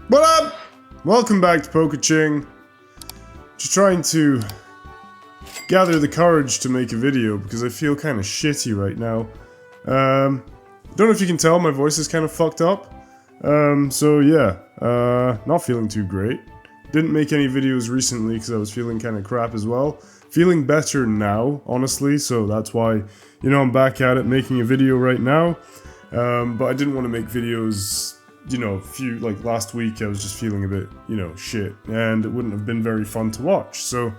What up? Welcome back to Pokaching. Just trying to gather the courage to make a video because I feel kind of shitty right now. Don't know if you can tell, my voice is kind of fucked up. So yeah, not feeling too great. Didn't make any videos recently because I was feeling kind of crap as well. Feeling better now, honestly, so that's why, you know, I'm back at it making a video right now. But I didn't want to make videos, you know, like last week I was just feeling a bit, you know, shit, and it wouldn't have been very fun to watch. So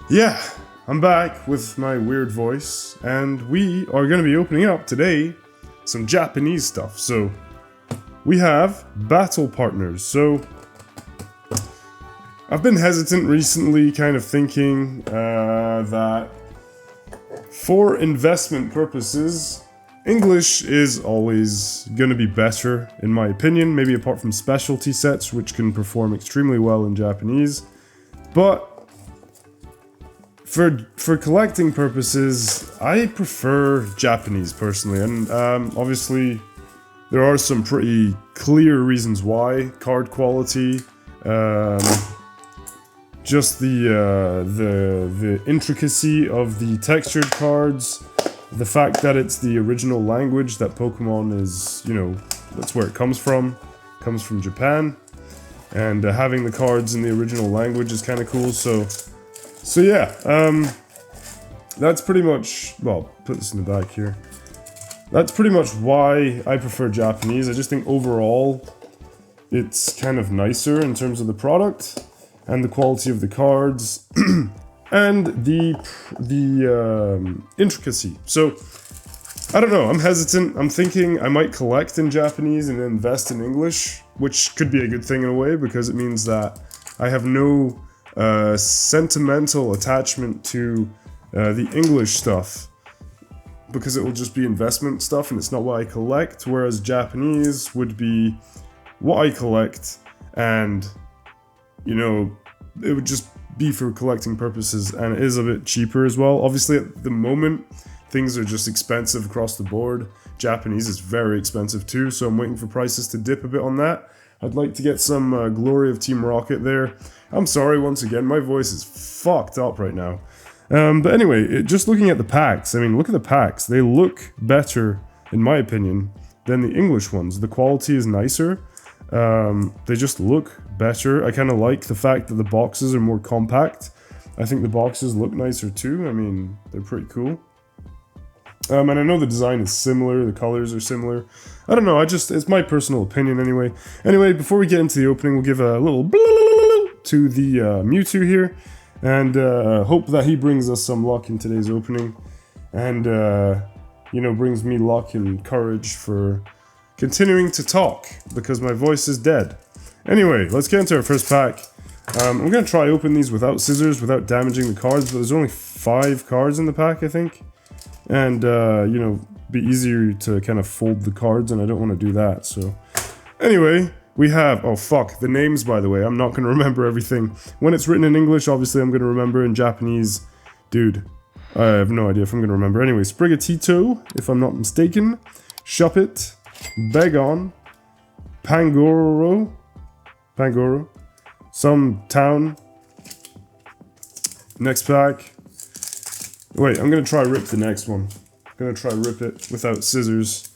yeah, I'm back with my weird voice, and we are going to be opening up today some Japanese stuff. So we have battle partners. So I've been hesitant recently, kind of thinking that for investment purposes, English is always going to be better, in my opinion, maybe apart from specialty sets, which can perform extremely well in Japanese. But for collecting purposes, I prefer Japanese personally, and obviously there are some pretty clear reasons why. Card quality, just the intricacy of the textured cards, the fact that it's the original language that Pokemon is, you know, that's where it comes from Japan, and having the cards in the original language is kind of cool. So yeah, that's pretty much, well, put this in the back here. That's pretty much why I prefer Japanese. I just think overall it's kind of nicer in terms of the product and the quality of the cards. And the intricacy. So, I don't know, I'm hesitant. I'm thinking I might collect in Japanese and invest in English, which could be a good thing in a way, because it means that I have no sentimental attachment to the English stuff, because it will just be investment stuff and it's not what I collect, whereas Japanese would be what I collect, and, you know, it would just be for collecting purposes, and it is a bit cheaper as well. Obviously at the moment things are just expensive across the board. Japanese is very expensive too, so I'm waiting for prices to dip a bit on that. I'd like to get some glory of Team Rocket there. I'm sorry once again, my voice is fucked up right now. But anyway, just looking at the packs, I mean, look at the packs. They look better, in my opinion, than the English ones. The quality is nicer. They just look better. I kind of like the fact that the boxes are more compact. I think the boxes look nicer too. I mean, they're pretty cool. And I know the design is similar, the colors are similar. I don't know, it's my personal opinion anyway. Anyway, before we get into the opening, we'll give a little to the Mewtwo here, and hope that he brings us some luck in today's opening, and you know, brings me luck and courage for continuing to talk, because my voice is dead. Anyway, let's get into our first pack. I'm going to try open these without scissors, without damaging the cards, but there's only 5 cards in the pack, I think. And, you know, be easier to kind of fold the cards, and I don't want to do that, so. Anyway, we have, oh fuck, the names, by the way, I'm not going to remember everything. When it's written in English, obviously I'm going to remember. In Japanese, dude, I have no idea if I'm going to remember. Anyway, Sprigatito, if I'm not mistaken. Shuppet, Bagon, Pangoro, some town. Next pack. Wait, I'm gonna try rip the next one. I'm gonna try rip it without scissors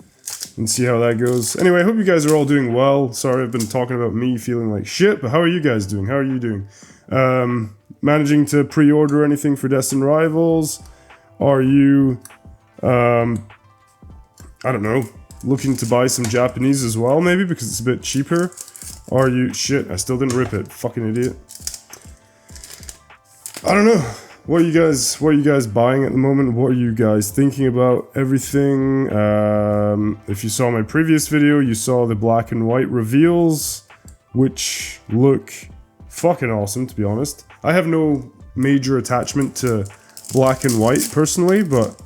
and see how that goes. Anyway, I hope you guys are all doing well. Sorry, I've been talking about me feeling like shit, but how are you guys doing? How are you doing? Managing to pre-order anything for Destined Rivals? Are you, I don't know, looking to buy some Japanese as well, maybe, because it's a bit cheaper? Are you... Shit, I still didn't rip it. Fucking idiot. I don't know. What are you guys buying at the moment? What are you guys thinking about everything? If you saw my previous video, you saw the black and white reveals, which look fucking awesome, to be honest. I have no major attachment to black and white, personally, but...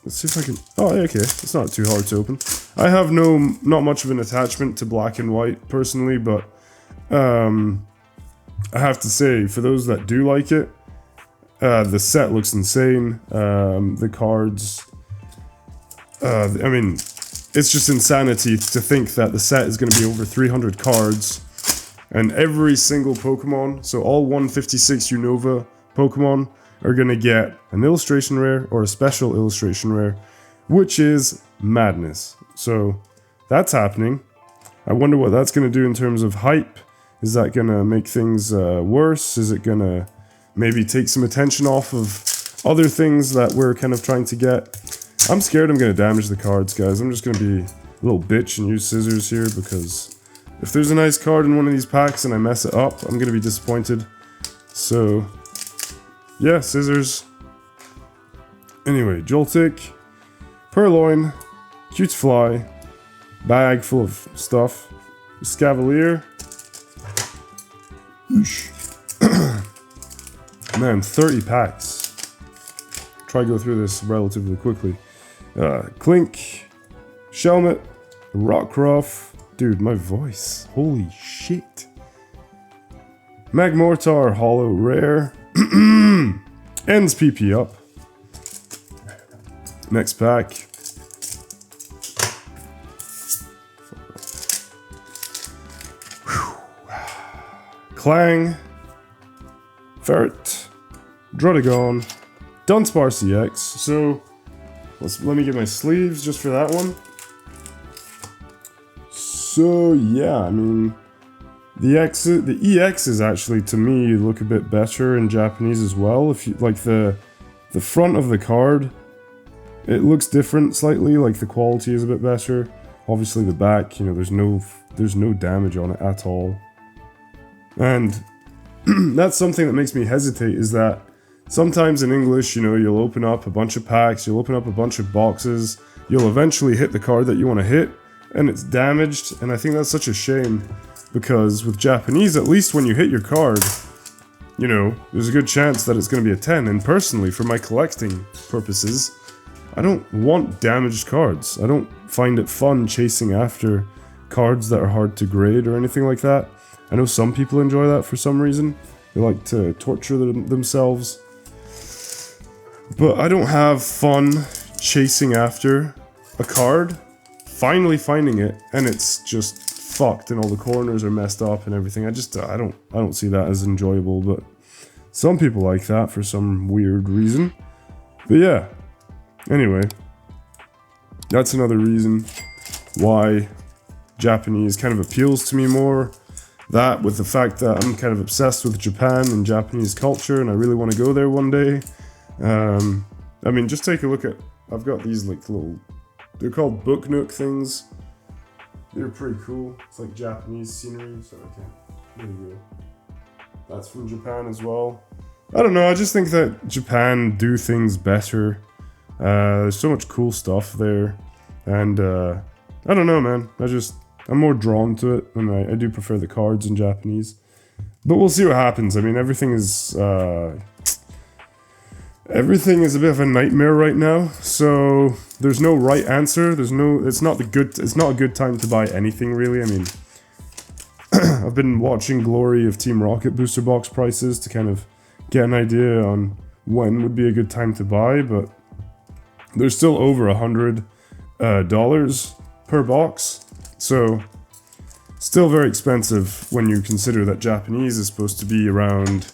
Let's see if I can... Oh, okay. It's not too hard to open. I have not much of an attachment to black and white, personally, but... I have to say, for those that do like it, the set looks insane. The cards... I mean, it's just insanity to think that the set is going to be over 300 cards And every single Pokemon, so all 156 Unova Pokemon, are going to get an illustration rare or a special illustration rare, which is madness. So that's happening. I wonder what that's going to do in terms of hype. Is that going to make things worse? Is it going to maybe take some attention off of other things that we're kind of trying to get? I'm scared I'm going to damage the cards, guys. I'm just going to be a little bitch and use scissors here, because if there's a nice card in one of these packs and I mess it up, I'm going to be disappointed. So, yeah, scissors. Anyway, Joltik, Purloin, Cutefly, bag full of stuff, Scavalier. Man, 30 packs. Try to go through this relatively quickly. Clink, Shelmet, Rockruff. Dude, my voice. Holy shit. Magmortar, Hollow Rare. Ends PP up. Next pack. Clang, Ferret, Druddigon, Dunsparce CX. So, let me get my sleeves just for that one. So yeah, I mean, the EXs actually, to me, look a bit better in Japanese as well. If you like the front of the card, it looks different slightly. Like the quality is a bit better. Obviously, the back, you know, there's no damage on it at all. And that's something that makes me hesitate, is that sometimes in English, you know, you'll open up a bunch of packs, you'll open up a bunch of boxes, you'll eventually hit the card that you want to hit, and it's damaged, and I think that's such a shame, because with Japanese, at least when you hit your card, you know, there's a good chance that it's going to be a 10, and personally, for my collecting purposes, I don't want damaged cards. I don't find it fun chasing after cards that are hard to grade or anything like that. I know some people enjoy that for some reason. They like to torture themselves. But I don't have fun chasing after a card, finally finding it, and it's just fucked and all the corners are messed up and everything. I don't see that as enjoyable, but some people like that for some weird reason. But yeah. Anyway, that's another reason why Japanese kind of appeals to me more. That, with the fact that I'm kind of obsessed with Japan and Japanese culture, and I really want to go there one day. I mean, just take a look at... I've got these, like, little... They're called book nook things. They're pretty cool. It's like Japanese scenery, so okay. There you go. That's from Japan as well. I don't know, I just think that Japan do things better. There's so much cool stuff there. And, I don't know, man. I'm more drawn to it, and I do prefer the cards in Japanese. But we'll see what happens. I mean, everything is a bit of a nightmare right now. So there's no right answer. It's not a good time to buy anything, really. I mean, I've been watching Glory of Team Rocket booster box prices to kind of get an idea on when would be a good time to buy, but they're still over $100 per box. So, still very expensive when you consider that Japanese is supposed to be around,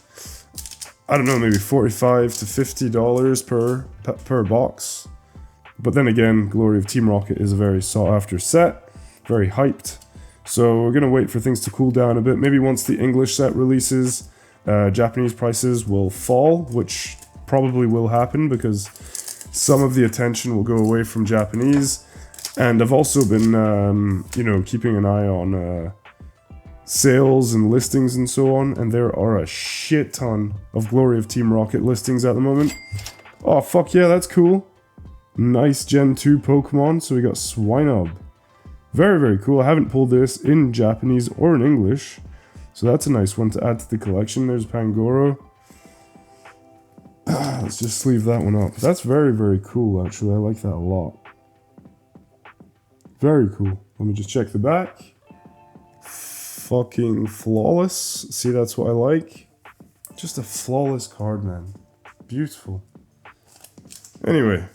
I don't know, maybe $45 to $50 per box. But then again, Glory of Team Rocket is a very sought-after set, very hyped. So we're going to wait for things to cool down a bit. Maybe once the English set releases, Japanese prices will fall, which probably will happen because some of the attention will go away from Japanese. And I've also been, keeping an eye on sales and listings and so on, and there are a shit ton of Glory of Team Rocket listings at the moment. Oh, fuck yeah, that's cool. Nice Gen 2 Pokemon, so we got Swinub. Very, very cool. I haven't pulled this in Japanese or in English, so that's a nice one to add to the collection. There's Pangoro. Let's just sleeve that one up. That's very, very cool, actually. I like that a lot. Very cool. Let me just check the back. Fucking flawless. See, that's what I like. Just a flawless card, man. Beautiful. Anyway.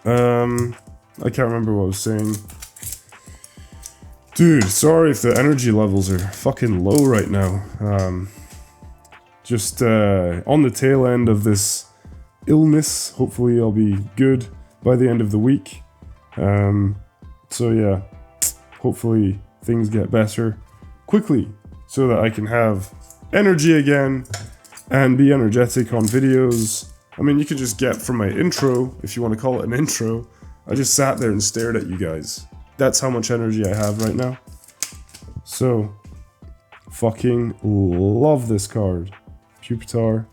I can't remember what I was saying. Dude, sorry if the energy levels are fucking low right now. Just on the tail end of this illness. Hopefully I'll be good by the end of the week. So yeah, hopefully things get better quickly so that I can have energy again and be energetic on videos. I mean, you can just get from my intro, if you want to call it an intro, I just sat there and stared at you guys. That's how much energy I have right now. So, fucking love this card. Pupitar,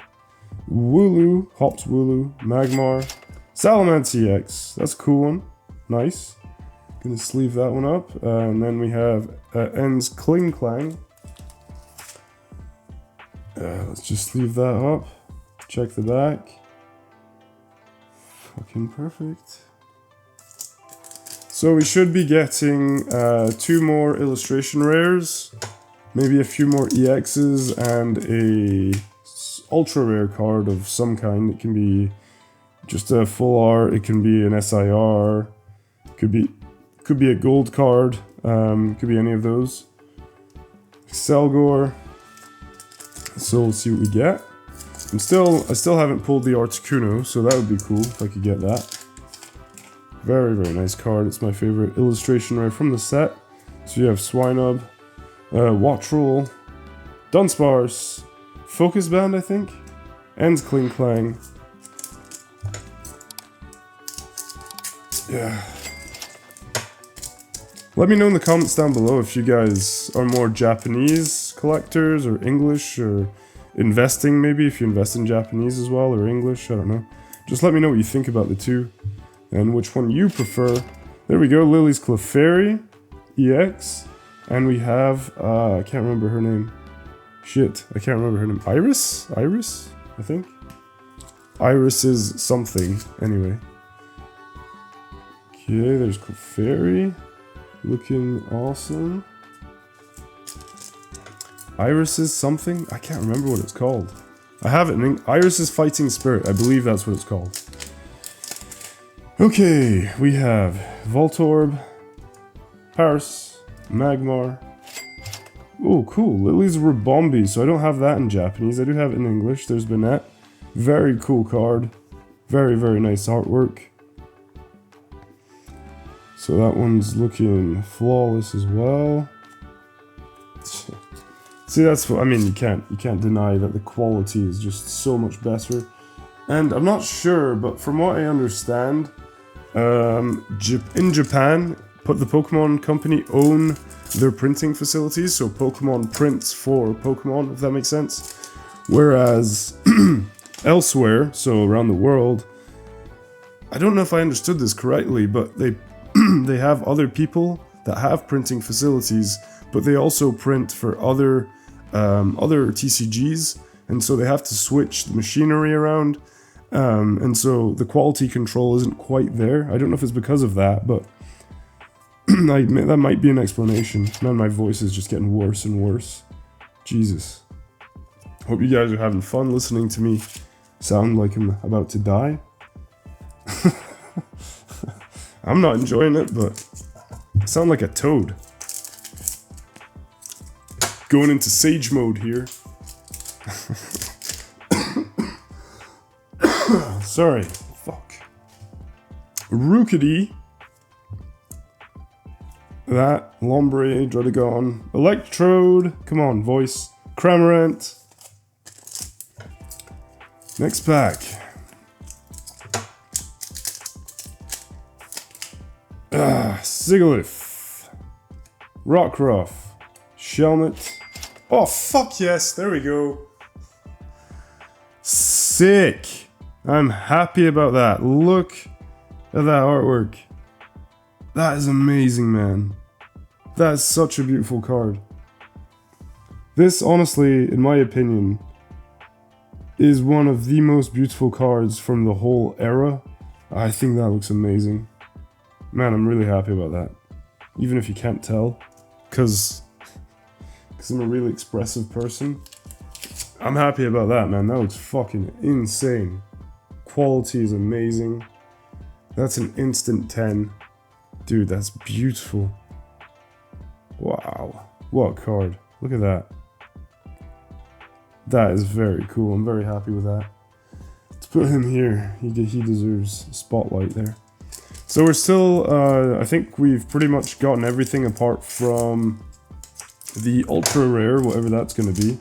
Wooloo, Hops Wooloo, Magmar, Salamence EX. That's a cool one. Nice. Gonna sleeve that one up. And then we have Ends Kling Clang. Let's just sleeve that up. Check the back. Fucking perfect. So we should be getting 2 more illustration rares, maybe a few more EXs, and a ultra rare card of some kind. It can be just a full art, it can be an SIR, could be a gold card, could be any of those. Selgor. So we'll see what we get. I still haven't pulled the Articuno, so that would be cool if I could get that. Very, very nice card. It's my favorite illustration rare from the set. So you have Swinub, Wattrel, Dunsparce, Focus Band, I think, and Kling Clang. Yeah. Let me know in the comments down below if you guys are more Japanese collectors or English or investing, maybe if you invest in Japanese as well or English, I don't know. Just let me know what you think about the two and which one you prefer. There we go, Lily's Clefairy EX, and we have, I can't remember her name. Shit, I can't remember her name. Iris? Iris, I think? Iris is something, anyway. Okay, there's Clefairy. Looking awesome. Iris is something? I can't remember what it's called. I have it in Iris's Fighting Spirit. I believe that's what it's called. Okay, we have Voltorb, Paris, Magmar. Oh, cool. Lily's Ribombee. So I don't have that in Japanese. I do have it in English. There's Banette. Very cool card. Very, very nice artwork. So that one's looking flawless as well. See, that's what I mean. You can't deny that the quality is just so much better. And I'm not sure, but from what I understand, in Japan, the Pokemon Company own their printing facilities, so Pokemon prints for Pokemon, if that makes sense. Whereas elsewhere, so around the world, I don't know if I understood this correctly, but they they have other people that have printing facilities, but they also print for other TCGs, and so they have to switch the machinery around, and so the quality control isn't quite there. I don't know if it's because of that, but that might be an explanation. Man, my voice is just getting worse and worse. Jesus. Hope you guys are having fun listening to me sound like I'm about to die. I'm not enjoying it, but I sound like a toad. Going into sage mode here. Sorry. Fuck. Rookity. That. Lombre. Druddigon. Electrode. Come on, voice. Cramorant. Next pack. Sigilyph. Rockruff. Shelmet. Oh, fuck yes, there we go. Sick. I'm happy about that. Look at that artwork. That is amazing, man. That is such a beautiful card. This, honestly, in my opinion, is one of the most beautiful cards from the whole era. I think that looks amazing. Man, I'm really happy about that. Even if you can't tell. Because I'm a really expressive person. I'm happy about that, man. That looks fucking insane. Quality is amazing. That's an instant 10. Dude, that's beautiful. What a card. Look at that. That is very cool. I'm very happy with that. Let's put him here. He deserves a spotlight there. So we're still, I think we've pretty much gotten everything apart from the ultra rare, whatever that's going to be.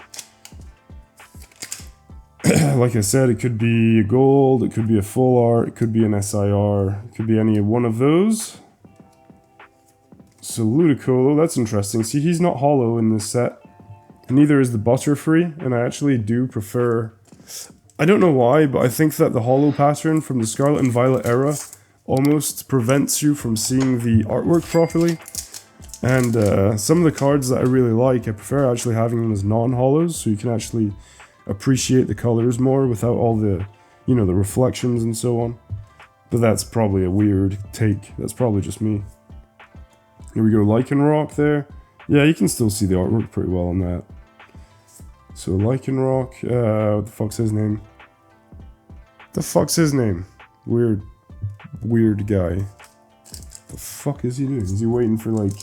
Like I said, it could be a gold, it could be a full art, it could be an SIR, it could be any one of those. So Ludicolo, that's interesting. See, he's not hollow in this set. Neither is the Butterfree, and I actually do prefer... I don't know why, but I think that the hollow pattern from the Scarlet and Violet era almost prevents you from seeing the artwork properly. And some of the cards that I really like, I prefer actually having them as non-hollows, so you can actually appreciate the colors more without all the, you know, the reflections and so on. But that's probably a weird take. That's probably just me. Here we go, Lycanroc there. Yeah, you can still see the artwork pretty well on that. So Lycanroc, what the fuck's his name? The fuck's his name? Weird guy. The fuck is he doing? Is he waiting for, like,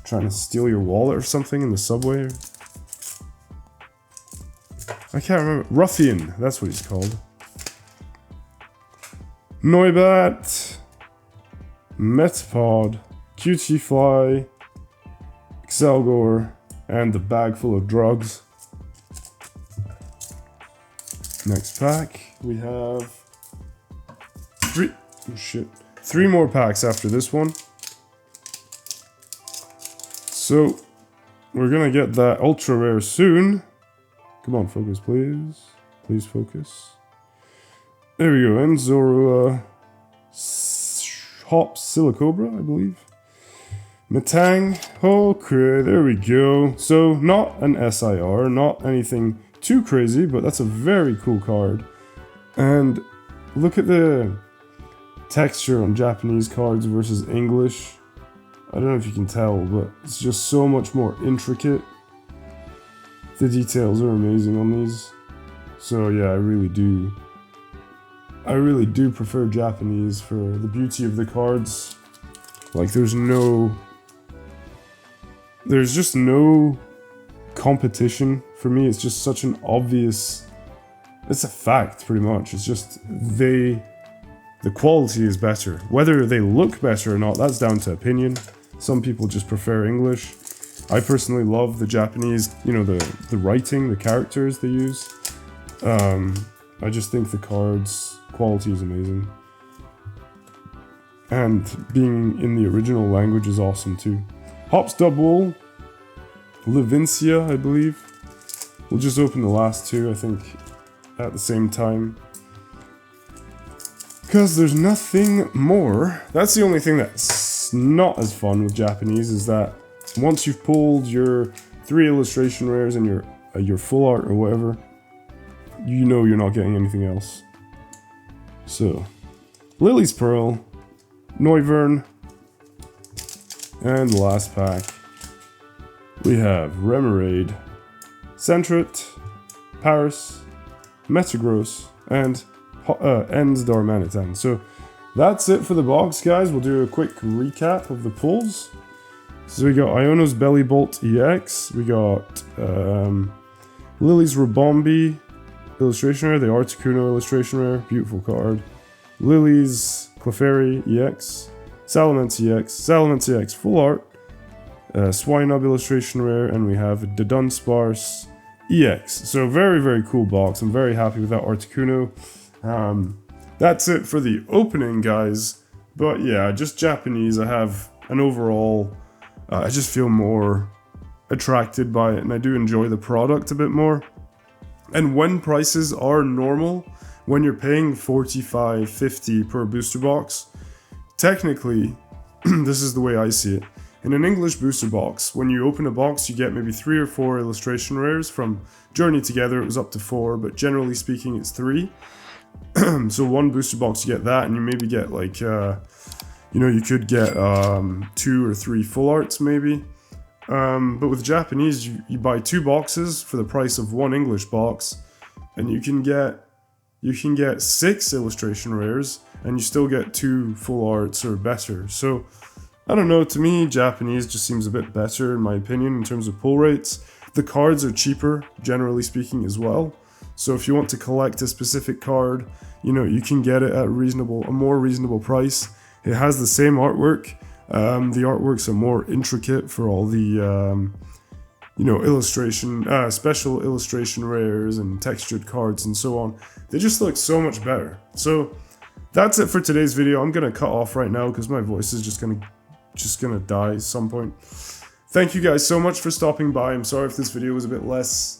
trying to steal your wallet or something in the subway? I can't remember. Ruffian, that's what he's called. Noibat, Metapod, Cutiefly, Excelgor, and the bag full of drugs. Next pack, we have three more packs after this one. So we're gonna get that ultra rare soon. Come on, focus, please. Please focus. There we go, Enzorua, Hop Silicobra, I believe. Metang. Okay, there we go. So, not an SIR, not anything too crazy, but that's a very cool card. And look at the texture on Japanese cards versus English. I don't know if you can tell, but it's just so much more intricate. The details are amazing on these. So yeah, I really do prefer Japanese for the beauty of the cards. Like there's just no competition for me. It's just such an obvious, it's a fact pretty much. It's just the quality is better. Whether they look better or not, that's down to opinion. Some people just prefer English. I personally love the Japanese, you know, the writing, the characters they use. I just think the cards quality is amazing. And being in the original language is awesome too. Hopstubwool, Levincia, I believe. We'll just open the last two, I think, at the same time. Because there's nothing more. That's the only thing that's not as fun with Japanese, is that once you've pulled your 3 illustration rares and your full art or whatever, you know you're not getting anything else. So, Lily's Pearl, Noivern, and the last pack, we have Remoraid, Sentret, Paris, Metagross, and Ensdormanitan. So that's it for the box, guys. We'll do a quick recap of the pulls. So we got Iono's Bellibolt EX, we got Lily's Rabombi illustration rare, the Articuno illustration rare, beautiful card. Lily's Clefairy EX, Salamence EX full art, Swinub illustration rare, and we have the Dunsparce EX. So very, very cool box. I'm very happy with that Articuno. That's it for the opening, guys. But yeah, just Japanese, I have an overall... I just feel more attracted by it, and I do enjoy the product a bit more. And when prices are normal, when you're paying $45, $50 per booster box, technically, this is the way I see it. In an English booster box, when you open a box, you get maybe 3 or 4 illustration rares. From Journey Together, it was up to 4, but generally speaking, it's 3. So one booster box, you get that, and you maybe get like... you know, you could get 2 or 3 full arts maybe. But with Japanese, you buy 2 boxes for the price of 1 English box, and you can get 6 illustration rares, and you still get 2 full arts or better. So I don't know, to me, Japanese just seems a bit better in my opinion in terms of pull rates. The cards are cheaper, generally speaking, as well. So if you want to collect a specific card, you know, you can get it at a more reasonable price. It has the same artwork. The artworks are more intricate for all the, you know, special illustration rares and textured cards and so on. They just look so much better. So that's it for today's video. I'm gonna cut off right now because my voice is just gonna die at some point. Thank you guys so much for stopping by. I'm sorry if this video was a bit less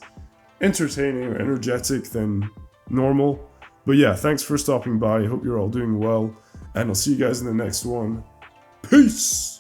entertaining or energetic than normal. But yeah, thanks for stopping by. I hope you're all doing well. And I'll see you guys in the next one. Peace!